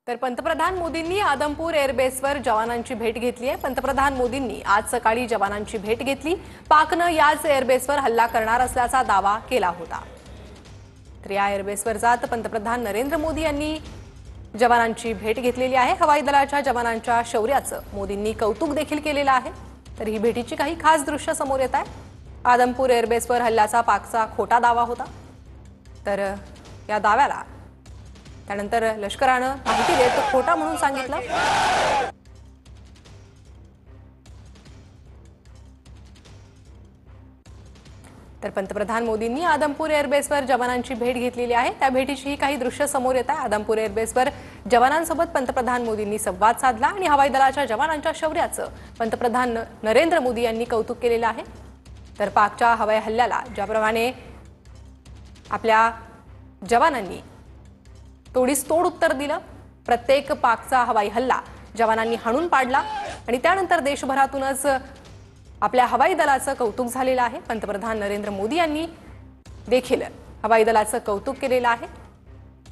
तर पंतप्रधान मोदींनी आदमपूर एअरबेसवर जवानांची भेट घेतली आहे। पंतप्रधान मोदींनी आज सकाळी जवानांची भेट घेतली। पाकनं याच एअरबेसवर हल्ला करणार असल्याचा दावा केला होता। तर या एअरबेसवर जात पंतप्रधान नरेंद्र मोदी यांनी जवानांची भेट घेतलेली आहे। हवाई दलाच्या जवानांच्या शौर्याचं मोदींनी कौतुक देखील केलेलं आहे। तर ही भेटीची काही खास दृश्य समोर येत आहे। आदमपूर एअरबेसवर हल्ल्याचा पाकचा खोटा दावा होता। तर या दाव्याला त्यानंतर लष्करानं माहिती देत खोटा म्हणून सांगितलं। तर पंतप्रधान मोदींनी आदमपूर एअरबेसवर जवानांची भेट घेतलेली आहे। त्या भेटीची ही काही दृश्य समोर येत आहे। आदमपूर एअरबेसवर जवानांसोबत पंतप्रधान मोदींनी संवाद साधला आणि हवाई दलाच्या जवानांच्या शौर्याचं पंतप्रधान नरेंद्र मोदी यांनी कौतुक केलेलं आहे। तर पाकच्या हवाई हल्ल्याला ज्याप्रमाणे आपल्या जवानांनी तोडीस तोड उत्तर दिलं, प्रत्येक पाकचा हवाई हल्ला जवानांनी हाणून पाडला आणि त्यानंतर देशभरातूनच आपल्या हवाई दलाचं कौतुक झालेलं आहे। पंतप्रधान नरेंद्र मोदी यांनी देखील हवाई दलाचं कौतुक केलेलं आहे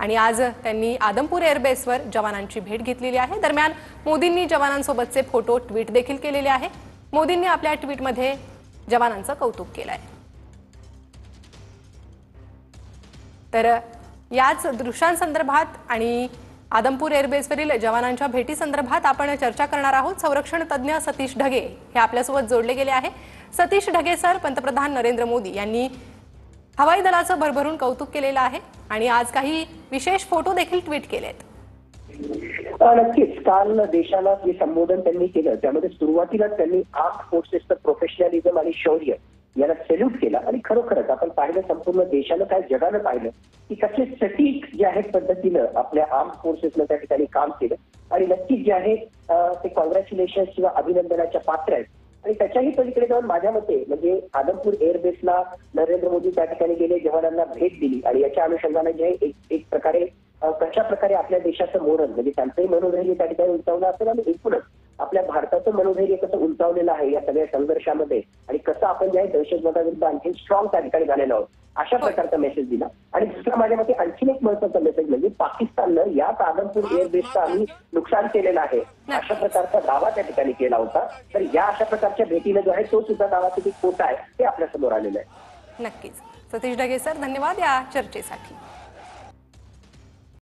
आणि आज त्यांनी आदमपूर एअरबेसवर जवानांची भेट घेतलेली आहे। दरम्यान मोदींनी जवानांसोबतचे फोटो ट्विट देखील केलेले आहे। मोदींनी आपल्या ट्विटमध्ये जवानांचं कौतुक केलं आहे। तर याच दृश्यांसंदर्भात आणि आदमपूर एअरबेसवरील जवानांच्या भेटी संदर्भात आपण चर्चा करणार आहोत। संरक्षण तज्ञ सतीश ढगे हे आपल्यासोबत जोडले गेले आहे। सतीश ढगे सर, पंतप्रधान नरेंद्र मोदी यांनी हवाई दलाचं भरभरून कौतुक केलेलं आहे आणि आज काही विशेष फोटो देखील ट्विट केलेत। नक्कीच काल देशाला जे संबोधन त्यांनी केलं त्यामध्ये सुरुवातीलाच त्यांनी आर्म्ड फोर्सेसचं प्रोफेशनलिझम आणि शौर्य याला सॅल्यूट केला आणि खरोखरच आपण पाहिलं संपूर्ण देशानं काय जगानं पाहिलं की कसे सटीक जे आहेत पद्धतीनं आपल्या आर्म्ड फोर्सेसनं त्या ठिकाणी काम केलं आणि नक्कीच जे आहे ते कॉंग्रॅच्युलेशन किंवा अभिनंदनाच्या पात्र आहेत। आणि त्याच्याही पलीकडे जाऊन माझ्या मते म्हणजे आदमपूर एअरबेसला नरेंद्र मोदी त्या ठिकाणी गेले, जवानांना भेट दिली आणि याच्या अनुषंगाने जे एक प्रकारे कशा प्रकारे आपल्या देशाचं मोरल म्हणजे त्यांचंही मनोधैर्य त्या ठिकाणी उंचावलं असेल आणि एकूणच आपल्या भारताचं मनोधैर्य कसं उंचावलेलं आहे या सगळ्या संघर्षामध्ये आणि कसं आपण जे आहे दहशतवादाविरुद्ध आणखी स्ट्रॉंग त्या ठिकाणी झालेलो आहोत अशा प्रकारचा मेसेज दिला। आणि दुसरा माझ्या मते आणखीन एक महत्वाचा मेसेज म्हणजे पाकिस्ताननं याच आदमपूर एअरबेसचं आम्ही नुकसान केलेलं आहे अशा प्रकारचा दावा त्या ठिकाणी केला होता। तर या अशा प्रकारच्या भेटीनं जो आहे तो सुद्धा दावा किती खोटा आहे ते आपल्या समोर आलेला आहे। नक्कीच सतीश ढगे सर, धन्यवाद या चर्चेसाठी।